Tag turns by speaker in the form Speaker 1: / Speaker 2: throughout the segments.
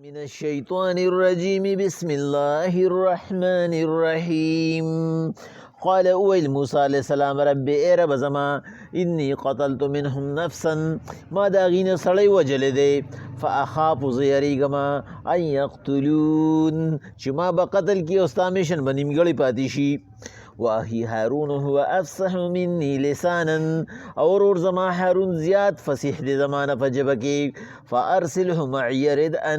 Speaker 1: من الشيطان الرجيم بسم الله الرحمن الرحيم قال اویل موسی علیہ السلام رب اے رب زما انی قتلت منهم نفسا ما دا غین سړی وجلی دی فاخاف زیریګما ان یقتلون چې ما به قتل کی او ستا میشن به نیمګړی پاتې شي واخي هارون هو افصح مني لسانا اور زما هارون زیاد فصیح دی زمانه په ژبه کې فارسله معي ردا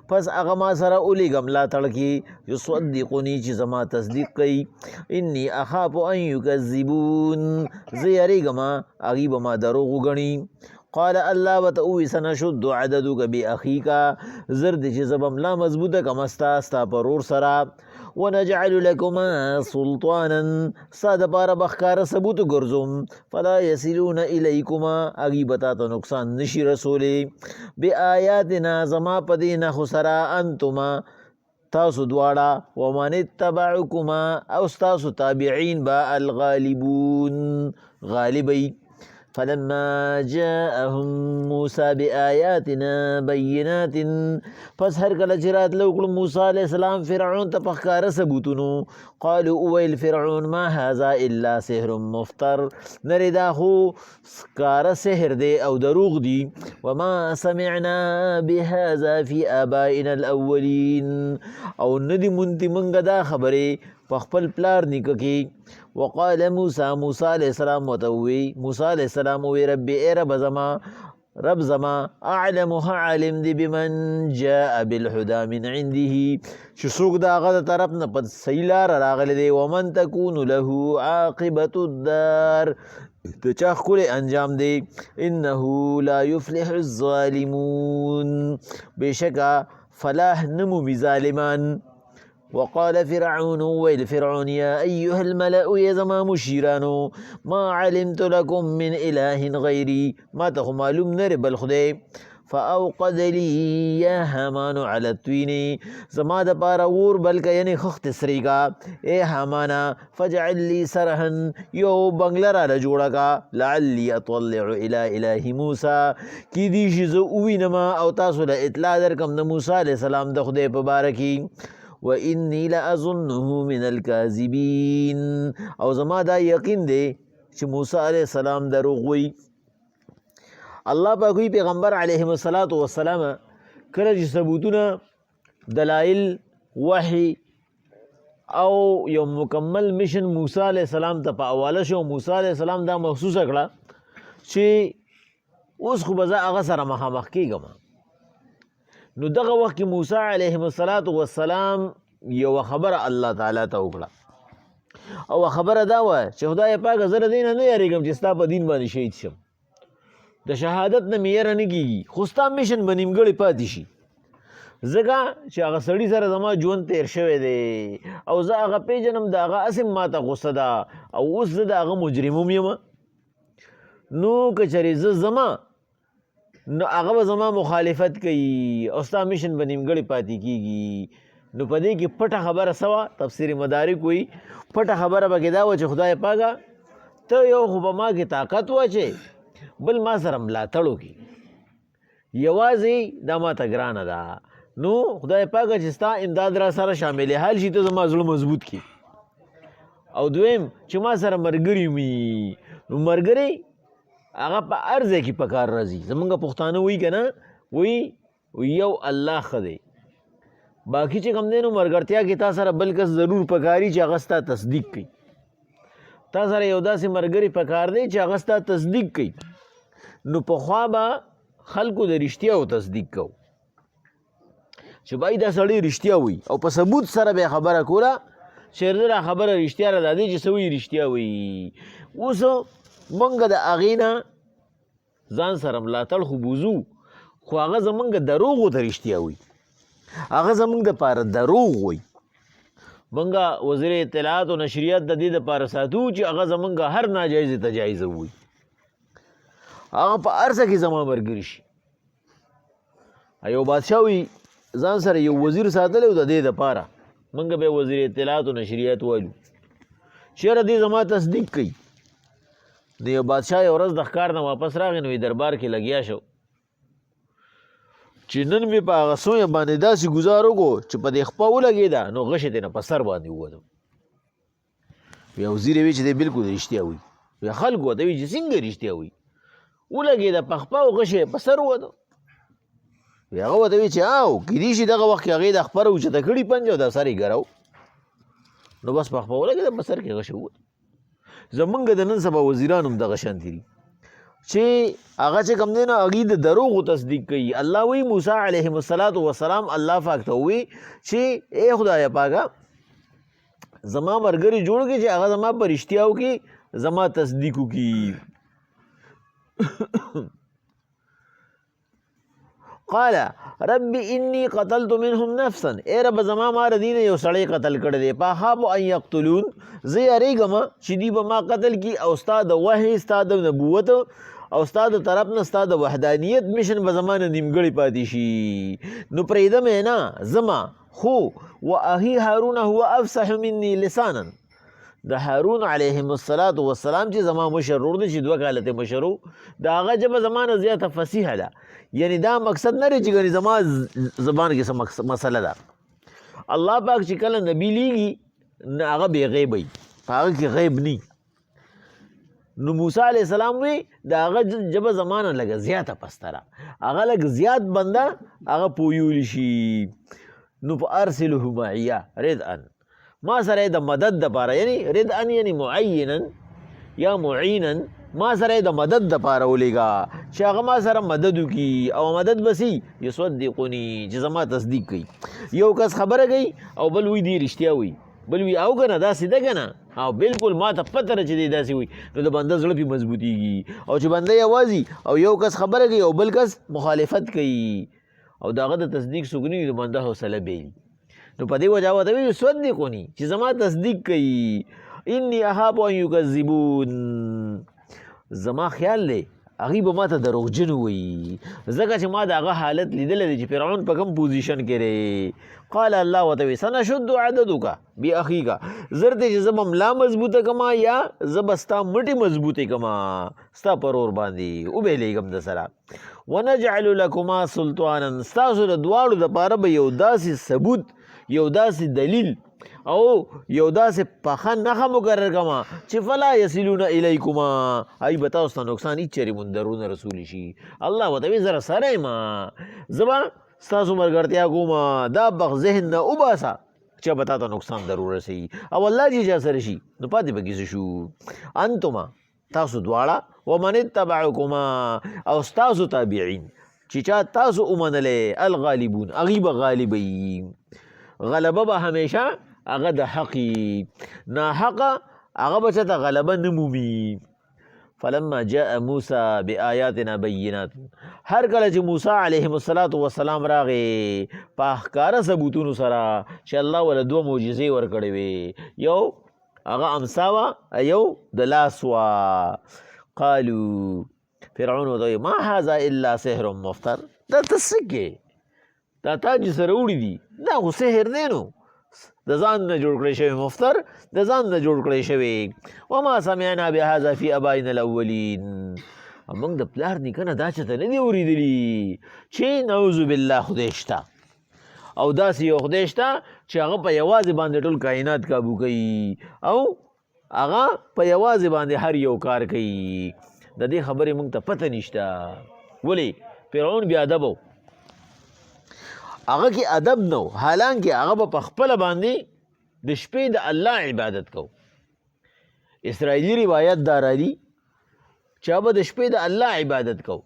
Speaker 1: پس هغه ما سره اولیږم ملاتړ کې یصدقني چې زما تصدیق کوي انی اخاف ان یکذبون زه یریږم هغوی به ما دروغ وګڼي قال الله وتأوي سنشد عددك بأخيك زرد چې زه به ملا مضبوطه کړم ستا په ورور سره ونجعل لكما سلطانا ستا دپاره به ښکاره ثبوت وګرځوم فلا یصلون الیکما هغوی به تا ته نقصان نشي رسولی بآیاتنا زما په دې نښو سره انتما تاسو دواړه ومن اتبعکما او ستاسو تابعین به الغالبون غالبی فلما جاءهم موسى بآياتنا بينات پس هر کله چې راتلو کړو موسی علیہ السلام فرعون ته په ښکاره ثبوتونو قالوا اویل فرعون ما هذا الا سحر مفتر نری دا خو ښکاره سحر دی او دروغ دی وما سمعنا بهذا في آبائنا الاولین او ندی مونتی منګه دا خبرې په خپل پلار نیکه کې وقال موسی علیہ السلام وتوی موسی علیہ السلام وی رب اے رب زما اعلم علم دی بمن جاء بالهدى من عنده چې څوک د هغه د طرف نه په صحیح لاره راغلی دی ومن تکون له عاقبة الدار د چا ښکلی انجام دی انه لا يفلح الظالمون بېشکه فلاح نمومي ظالمان وقال فرعون ويل فرعون يا أيها الملأ يا زما مشيرانو ما علمت لكم من إله غيري ما تخو معلوم نري بالخدي فأوقد لي يا هامان على التوين زما د پاره ور بلکه یعنی خخت سریگا اے هامانا فجعل لي سرحا یو بنگله را جوړه کا لعلی اطلع الى اله موسی کی دی شي زه ووینم او تاسو له اطلاع درکم د موسی علیہ السلام د خدای په باره کې وإني لأظنه من الكاذبين او زما دا یقین دی چې موسی علیہ السلام دروغ وی الله پاک وی پیغمبر علیه الصلاۃ والسلام کله چې ثبوتونه دلایل وحی او یو مکمل میشن موسی علیہ السلام ته په حواله شو موسی علیہ السلام دا محسوسه کړه چې اوس خو به زه هغه سره مخامخ کېږم نو دغه وخت کې موسی علیه السلام یو خبره الله تعالی ته وکړه او خبره دا وه چې خدای پاک زه له دې نه یریږم چې ستا په دین باندې شهید شم د شهادت نه مې یره نه کېږي خو ستا میشن به نیمګړی پاتې شي ځکه چې هغه سړي سره زما ژوند تیر شوی دی او زه هغه پیژنم د هغه اسم ماته غصه ده او اوس زه د هغه مجرم یم نو که چېرې زه زما نو هغه به زما مخالفت کوي او ستا میشن به نیمګړی پاتې کېږي نو په دې کې پټه خبره څه وه تفسیر مدارک وایي پټه خبره پکې دا وه چې خدای پاکه ته یو خو په ما کې طاقت واچې بل ما سره ملاتړ وکړي یوازې دا ماته ګرانه ده نو خدای پاکه چې ستا امداد را سره شامل حال شي ته زما زړه مضبوط کړي او دویم چې ما سره ملګري وي نو ملګري هغه په هر ځای کې په کار راځي زمونږ پښتانه وایي که نه وایي یو الله ښه دی باقي چې کوم دی نو ملګرتیا کې تا سره بل کس ضرور پکاري چې هغه ستا تصدیق کوي تا سره یو داسې ملګري پکار دی چې هغه ستا تصدیق کوي نو پخوا به خلکو د رښتیاو تصدیق کو چې بای دا سړی رښتیا وایي او په ثبوت سره به خبره کوله چې دا خبره رښتیا را دی چې څه وایي رښتیا وایي اوس مونږ د هغې نه ځان سره ملاتړ خو بوزو خو هغه زمونږ دروغو ته رښتیا وایي هغه زمونږ دپاره دروغ وایي مونږ وزیر اطلاعات و نشریات د دې دپاره ساتو چې هغه زمونږ هر ناجایزې ته جایزه وایي هغه په هر څه کې زما ملګري شي یو بادشاه وایي ځان سره یو وزیر ساتلی و د دې دپاره مونږ به وزیر اطلاعات و نشریات وایو چېرې دې زما تصدیق کوي د یو بادشاه یو ورځ د ښکار نه واپس راغی نو دربار کې لګیا شو چې نن مې په هغه سویه باندې داسې ګزار وکړو چې په دې خپه ولګېده نو غش یې ترېنه په سر باندې ووتم. بیا وزیر یې وی چې دی بلکل رښتیا وایي. بیا خلکو ورته وي چې څنګه رښتیا وایي، ولګېده په خپه او غش یې په سر ووته. بیا هغه ورته وي چې او کیدای شي دغه وخت کې هغې د خپره اوچته کړي پنجه او دا سر یې ګرو، نو بس په خپه ولګېده په سر کې غش ووته. زمونږ د نن سبا وزیران هم دغه شانتي دي چې هغه چې کوم دی نو هغوی د دروغو تصدیق کوي. الله وی موسی علیهم السلام الله پاک ته ووی چې ای خدایه پاکه زما ملګري جوړ کړي چې هغه زما په رښتیا وکړي، زما تصدیق وکړي. قال رب انی قتلت منهم نفسا، ای رب زما ما د دینه یو سړی قتل کړی دی، فاخاف ان یقتلون، زه یریږم چې دوی به ما قتل کړي او ستا د وحی ستا د نبوت او ستا د طرف نه ستا د وحدانیت مشن به زما نه نیمګړی پاتې شي. نو پرېږدم یې نه زما، خو و اخي هارون هو افصح مني لسانا، د هارون علیهم السلام چې زما مشر ورور دی چې 2 کاله ته مشر و، د هغه ژبه زما نه زیاته فصیحه ده. یعنی دا مقصد نه دی چې ګنې زما زبان کې څه مسله ده. الله پاک چې کله نبي لیږي نه هغه بې غیب وي، په هغه کې غیب نی. نو موسی علیه السلام وی د هغه ژبه زما نه لږه زیاته پسته ده، هغه لږ زیات بنده هغه پویولی شي. نو په ارسله معیه ردءا، ما سره د مدد دپاره، یعنی ردءا یعنی معینا یا معینا، ما سره د مدد دپاره ولیږه چې هغه ما سره مدد وکړي. او مدد بسی یصدقوني چې زما تصدیق کوي. یو کس خبره کوي او بل وی دی رښتیا وي، بل وی او کنه داسې ده کنه او بالکل ما ته پته ده چې دی داسې وي، نو د بنده زړه پې مضبوطېږي. او چې بنده یوازې او یو کس خبره کوي او بل کس مخالفت کوي او د هغه د تصدیق څوک نه وي، د بنده حوصله بېلي. نو په دې وجه ورته وایي یصدقوني چې زما تصدیق کوي. انی اخاف ان یکذبون، زما خیال دی هغوی به ما ته دروغجن ووایي، ځکه چې ما د هغه حالت لیدلی دی چې فرعون په کوم پوزیشن کې دی. قال الله ورته وایي سنشد عددک باخیک، زر دی چې زه به ملا مضبوطه کما یا زه به ستا مټې مضبوطې کما ستا پر اور باندې وبهلیږم د سره. ونجعل لکما سلطانا، ستاسو د دواړو دپاره به یو داسې ثبوت، یو داسې دلیل او یو داسې پخه نښه مقرر کما چې فلا یصلون الیکما، ای به تاسو ته نقصان هېڅ چېرې مندرونه رسولی شي. الله ورته وایي زه سره یم، زه به ستاسو ملګرتیا کوم، دا بخ ذهن نه وباسه چې به تا ته نقصان ضرور رسوي. او الله چې چا سره شي نو پاتې به کیسه شو. انتما تاسو دواړه ومن اتبعکما او ستاسو تابعین چې چا تاسو ومنلی الغالبون، هغوی به غالب وي. غلبه به همیشه هغه د حقي، ناحقه هغه به چاته غلبه نه مومي. فلما جاء موسی بآیاتنا بینات، هر کله چې موسی علیهم السلام راغی په ښکاره ثبوتونو سره چې الله وله 2 معجزې ورکړې وې، یو هغه امسا وه، یو د لاس وه. قالو فرعون ورته وایي ما هذا الا سحر مفتر، دا ته څه کې، دا تا چې سره وړي دي دا خو سحر دی، نو د ځان نه جوړ کړی شوی، مفتر د ځان نه جوړ کړی شوی. وما سمعنا بهذا فی ابائنا الاولین، موږ د پلار نیکه نه دا چېرته نه دي اورېدلي چې نعوذ بالله خدای شته او داسې یو خدای شته چې هغه په یوازې باندې ټول کائنات کابو کوي او هغه په یوازې باندې هر یو کار کوي. د دې خبرې موږ ته پته نشته. ولې فرعون بې ادب و، هغه کې ادب نه و، حالانکه هغه به په خپله باندې د شپې د الله عبادت کو. اسرائیلي روایت دا راځي چې هغه به د شپې د الله عبادت کو.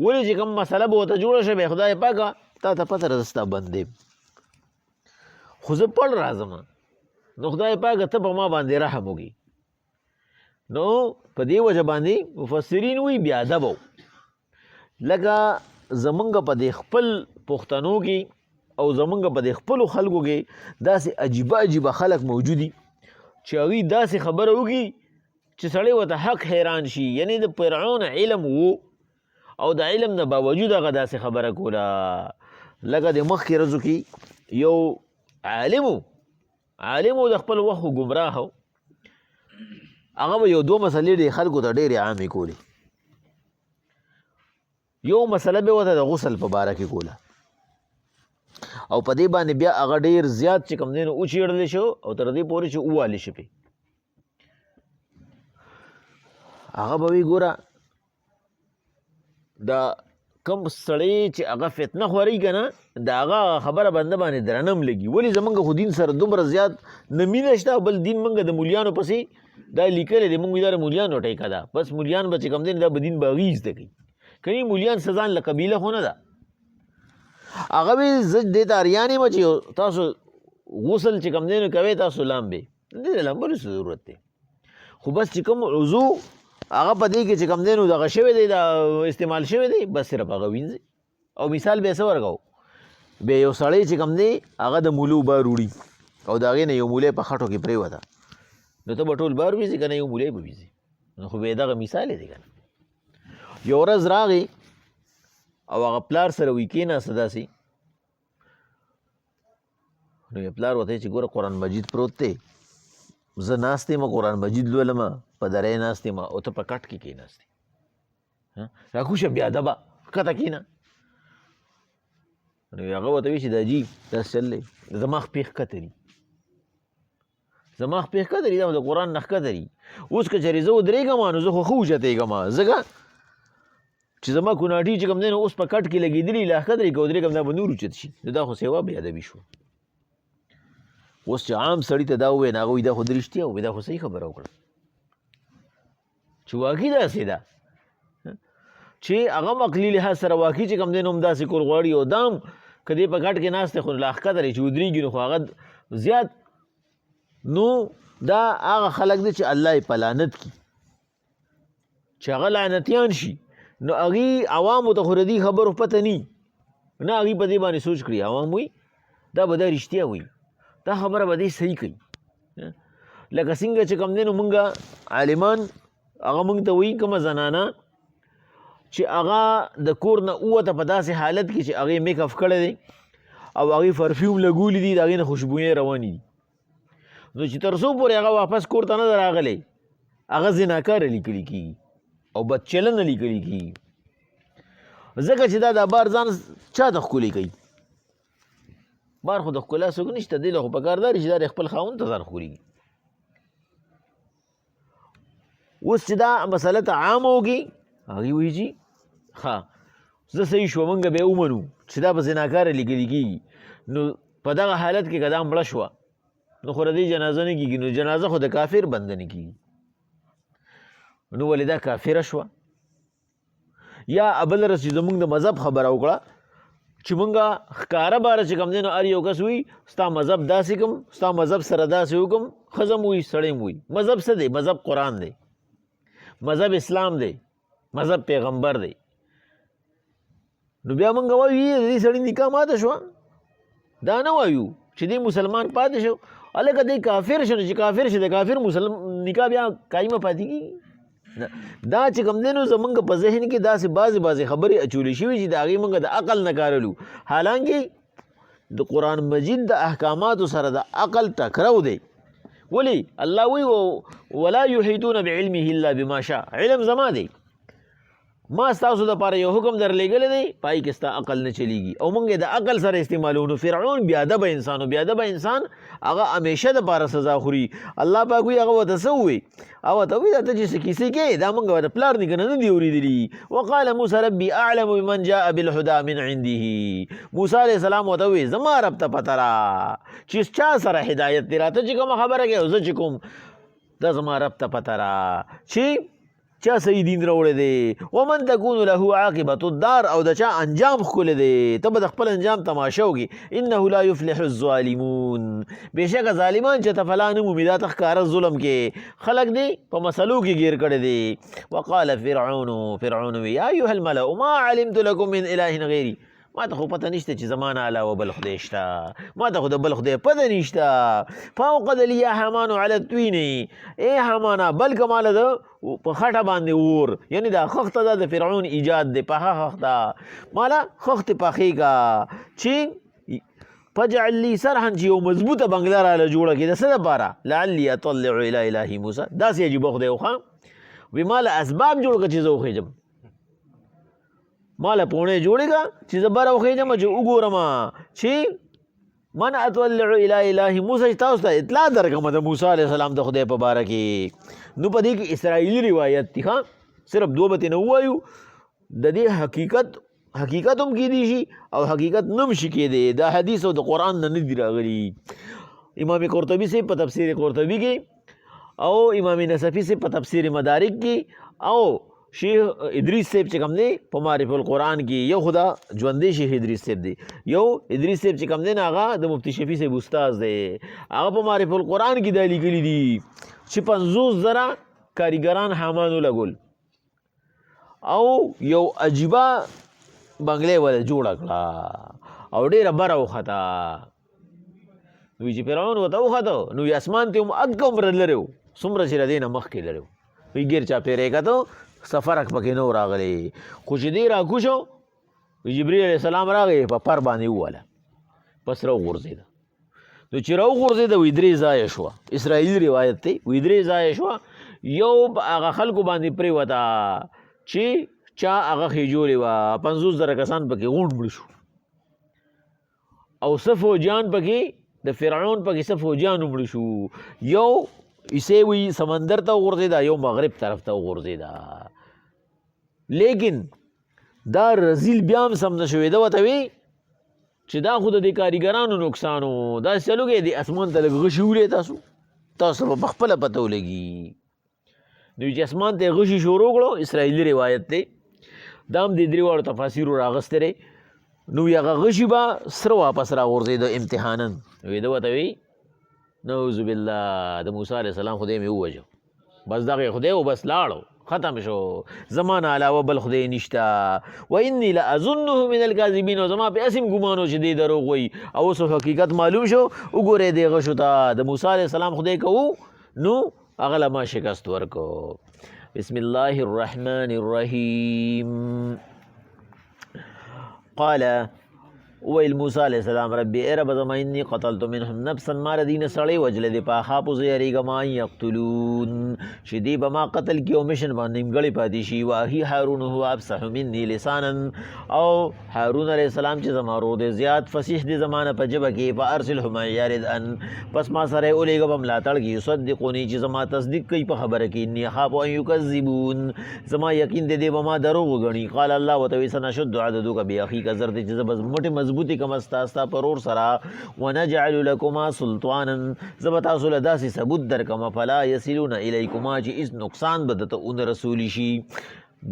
Speaker 1: ولې چې کوم مسله به ورته جوړه شوې خدای پاکه تا ته پته ده ستا بندې، خو زه پړ راځم، نو خدای پاکه ته په ما باندې رحم وکړي. نو په دې وجه باندې مفسرین وایي بې ادبه و. لکه زمونږ په دې خپل پښتنو کې او زمونږ په دې خپلو خلکو کې داسې عجیبه عجیبه خلک موجود دي چې هغوی داسې خبره وکړي چې سړی ورته حق حیران شي. یعنی د فرعون علم و او د علم نه باوجود هغه داسې خبره کوله. لکه د مخکې ورځو کې یو عالم و د خپل وخت ګمراه و، هغه به یو 2 مسلې د خلکو ته ډېرې عامې کولې. یو مسله به ورته د غسل په باره کې کوله او په دې باندې بیا هغه ډېر زیات چې کوم دی نو وچېړلی شو او تر دې پورې چې ووالې شي پې هغه به وي ګوره دا کوم سړی چې هغه فتنه خوري که نه د هغه خبره بنده باندې درنم لګي ولې زمونږ خو دین سره دومره زیات نه مینه شته بل دین مونږ د مولیانو پسې دا لیکلی دی مونږ دا د مولیانو ټیکه ده بس مولیان به چې کوم دی دا به دین به هغوی زده کوي که نه مولیان څه ځان له قبیله خو نه ده هغه وی زه دې ته اریان یم چې تاسو غسل چې کوم دی نو کوئ تاسو لامبې دې د لامبلو څه ضرورت دی خو بس چې کوم وضو هغه په دې کې چې کوم دی نو دغه شوی دی دا استعمال شوی دی بس صرف هغه وینځي او مثال به یې څه ورکوو بیا یو سړی چې کوم دی هغه د مولو بار وړي او د هغې نه یو مولی په خټو کې پرېوته نو ته به ټول بار ویځي که نه یو مولی به ویځي نو خو به یې دغه مثال دی که نه یو ورځ راغی او هغه پلار سره وی کېناسته داسې نو یې پلار ورته چې ګوره قرآن مجید پروت دی زه ناست یم قرآن مجید لولمه په درې ناست یم او ته په کټ کې کېناستې راکوشه بې ادبه ښکته کېنه نو هغه ورته وایي چې دا جي داسې چل دی زما خپې ښکته دي زما خپې ښکته دي دا د قرآن نه ښکته دي اوس که چېرې زه ودرېږم نو زه خو ښه اوچتېږم ځکه چې زما کوناټي چې کوم دی نو اوس په کټ کې لګېدلي لا ښکته دي که ودرېږم دا به نور اوچت شي نو دا خو سیوا بې ادبي شو اوس چې عام سړي ته دا ووایي نو هغه وایي دا خو د رښتیا وایي دا خو صحیح خبره وکړه چې واقعي داسې ده چې هغه هم عقلي لحاظ سره واقعي چې کوم دی نو هم داسې کول غواړي او دا هم که دی په کټ کې ناست دی خو لا ښکته دی چې ودرېږي نو خو هغه زیات نو دا هغه خلک دی چې الله یې په لعنت کي چې هغه لعنتیان شي نو هغې عوامو ته خو د دې خبرو پته ني نه هغوی په دې باندې سوچ کړي عوام وایي دا به دا رښتیا وایي دا خبره به دی صحیح کوي لکه څنګه چې کوم دی نو مونږ عالمان هغه مونږ ته وایي کومه زنانه چې هغه د کور نه ووته په داسې حالت کې چې هغې میک اف کړی دی او هغې فرفیوم لګولي دي د هغې نه خوشبویۍ روانې دي نو چې تر څو پورې هغه واپس کور ته نه ده راغلی هغه زناکاره لیکلي کېږي او بدچلنه لیکلي کېږي ځکه چې دا د بار ځان چا ته ښکلي کوي بار خو د ښکلا څوک نشته دی له خو په کار دا چې دا د خپل خاوند ته ځان ښکلېږي اوس چې دا مسله ته عامه وکړي هغې وایي جي ښه زه صحیح شوه مونږ به یې ومنو چې دا به زناکاره لیکلي کېږي نو په دغه حالت کې که دا مړه شوه نو خو د دې جنازه نه کېږي نو جنازه خو د کافر بنده نه کېږي نو ولې دا کافره شوه یا بل رس چې زمونږ د مذهب خبره وکړه چې مونږه ښکاره باره چې کوم دی نو هر یو کس وایي ستا مذهب داسې کوم ستا مذهب سره داسې وکړم ښځه م وایي سړی م وایي مذهب څه دی مذهب قرآن دی مذهب اسلام دی مذهب پیغمبر دی نو بیا مونږ وایو د دې سړي نکاح ماته شوه دا نه وایو چې دی مسلمان پاتې شو هلکه دی کافر شو چې کافر شي د کافر نکاح بیا قایمه پاتې کېږي دا چې کوم دی نو زمونږ په ذهن کې داسې بعضې خبرې اچولې شوي چې د هغې مونږ د عقل نه کارلو حالانکې د قرآن مجید د احکاماتو سره د عقل ټکرو دی ولې الله وایي ولا یحیطون بعلمه الا بما شاء علم زما دی ما ستاسو دپاره یو حکم در لېږلی دی پای کې ستا عقل نه چلیږي او موږ یې د عقل سره استعمالو نو فرعون بې ادبه انسان و بې ادبه انسان هغه همیشه دپاره سزا خوري الله پاک وایي هغه ورته څه ووایي هغه ورته وایي دا ته چې څه کیسې کوې دا موږ د پلار نیکه نه دي اورېدلي وقال موسی ربي اعلم بمن جاء بالهدى من عنده موسی علیه السلام ورته وایي زما رب ته پته را چې چا سره هدایت دی راته چې کومه خبره کوې او زه چې کوم دا زما رب ته پته را چې چا صحیح دین راوړی دی ومن تکون له عاقبة الدار او د چا انجام ښکلی دی ته به د خپل انجام تماشه وکړي انه لا یفلح الظالمون بېشکه ظالمان چې ته فلا نه مومي دا ته ښکاره ظلم کې خلک دی په مسلو کې ګیر کړی دی وقال فرعون وی یا ایها الملأ ما علمت لکم من اله غیري ما ته خو پته نشته چې زما نه علاوه بل خدای شته ما ته خو د بل خدای پته نشته فاوقد لي يا حامان على الطين ای حمانه بلکه ماله د په خټه باندې اور یعنی دا خښته ده د فرعون ایجاد دی پخه خښته ماله خښتې پخېږه چې فجعل لي سرحا چې یو مضبوطه بنګله راله جوړه کړي د څه دپاره لعلي اطلع الى اله موسی داسې عجیبه خدای وښه وی ماله اسباب جوړ کړه چې زه وخېږم ماله پوڼې جوړې کا چې زه بره وخېږم چې وګورم چې من اتولع الی اله موسی چې تاسو ته اطلاع درکړم د موسی علیه السلام د خدای په باره کې. نو په دې کې اسرائیلي روایت دی ښه، صرف دوه به ترې نه ووایو، د دې حقیقت هم کیدی شي او حقیقت نه هم شي کیدی. دا حدیث او د قرآن نه دی راغلي. امام قرطبي صاحب په تفسیر قرطبي کې او امام نصفي صاحب په تفسیر مدارک کې او شیخ ادریس صاحب چې کوم دی په معرف القرآن کې، یو خدا ژوندی شیخ ادریس صاحب دی، یو ادریس صاحب چې کوم دی نه هغه د مفتی شفیع صاحب استاد دی، هغه په معرف القرآن کې دا لیکلي دي چې 50,000 کاریګران حامان ولګول او یو عجیبه بنګلې ولا جوړه کړه او ډېره بره وخته. نو چې فرعون ورته وخته نو اسمان ته هم اګ عمره لري و، څومره چې د دې نه مخکې لري و، وی ګیر چاپېری کته سفرک پکې نه و راغلی. خو چې دی راکوشو جبریل علیه السلام راغی په پر باندې وواله، بس راوغورځېده. نو چې راوغورځېده وی درې ځایه شوه، اسرائیلي روایت دی، وی درې ځایه شوه. یو هغه خلکو باندې پرېوته چې چا هغه خېجولې وه، 50,000 کسان پکې غونډ مړه شو او څه فوجیان پکې د فرعون پکې څه فوجیان مړه شو. یو اسے وی سمندر ته وغورځېده، یو مغرب طرف ته وغورځېده. لیکن دا رزیل بیا هم سم نه شوې. ده ورته وی چې دا خو د دې کاریګرانو نقصان و، داسې چلو کې د اسمان ته لږ غشي ولې تاسو به پخپله پته ولګي. نو چې اسمان ته یې غشي شروع کړو، اسرائیلي روایت دی، دا هم د درې واړو تفاسیرو راغستی دی. نو هغه غشي به سره واپس راغورځېده امتحانا. وی ده ورته وی نعوذ بالله د موسی علیه السلام خدای مې ووژه، بس دغه خدای و بس لاړو، ختم شو، زما نه علاوه بل خدای نشته. و انی لاظنه من الکاذبین، او زما په اسم ګمان و چې دی دروغ وایي. او اوس حقیقت معلوم شو، وګورئ دې غشو ته د موسی علیه السلام خدای کوو نو هغه له ما شکست ورکو. بسم الله الرحمن الرحیم. قال ویل موسی علیہ السلام ربی اے رب زما انی قتلت منهم نفسا، ما ردین سړی وجله دی په خاپو زه یریږم ان یقتلون چې دی به ما قتل کي او مشن باندې نیمګړی پاتې شي. واهی هارون هو افصح مني لسانا، او هارون علیہ السلام چې زما ورور دی زیات فصیح دی زمانه په ژبه کې. فارسله معي یرد ان، پس ما سره یې ولېږه په ملاتړ کې، یصدقوني چې زما تصدیق کوي په خبره کې. انی اخاف ان یکذبون، زما یقین دی دی به ما دروغ وګڼي. قال الله ورته وی سنشد عضدک باخیک، زر دی چې زه به مټې مضبوطی کم ستا پرور سره. ونجعل لکما سلطانا، زه به تاسو له داسې ثبوت درکمه فلا یصلون الیکما چې هېڅ نقصان به درته ونه رسولی شي.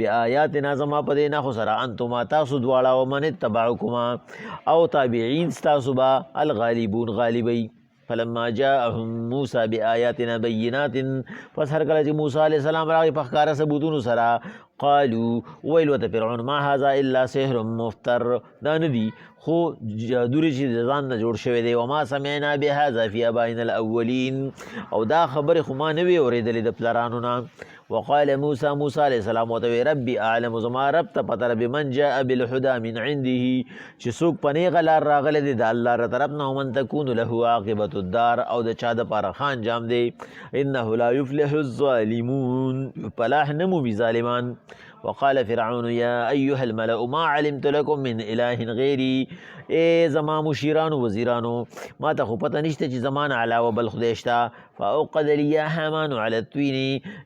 Speaker 1: بآیاتنا زما په دې نښو سره انتما تاسو دواړه ومن اتبعکما او تابعین ستاسو به الغالبون غالبی. فلما جاءهم موسی بآیاتنا بینات، پس هر کله چې موسی علیہ السلام راغی په ښکاره ثبوتونو سره، قالو ویل ورته فرعون ما هذا الا سحر مفتر، دا نه دي خو جادوري چې د ځان نه جوړ شوی دی. وما سمعنا بهذا فی آبائنا الاولین، او دا خبرې خو ما نه وې اورېدلې د پلرانو نه. وقال موسی علیہ السلام ورته وی ربي اعلم، زما رب ته پته ده بمن جاء بالهدى من عنده، چې څوک په نیغه لار راغلی دی د الله له طرف نه، ومن تکون له عاقبة الدار، او د چا دپاره ښه انجام دی. انه لا یفلح الظالمون، فلاح نه مومي ظالمان. وقال فرعون یا ایها الملأ ما علمت لكم من اله غیری، اے زما مشیرانو وزیرانو ما ته خو پته نشته چې زما نه علاوه بل خدای شته. فاوقد لي یا حامان علی الطین،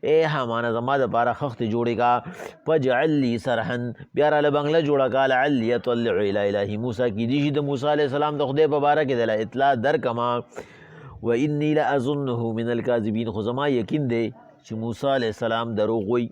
Speaker 1: اے حامان زما دپاره خښتې جوړې کا. فاجعل لي صرحا، بیا راله بنګله جوړه کا. لعلی اطلع الی اله موسی، کیدی شي د موسی علیہ السلام د خدای په باره کې د اطلاع درکما. وانی لاظنه من الکاذبین، خو زما یقین دی چې موسی علیہ السلام دروغ وایي.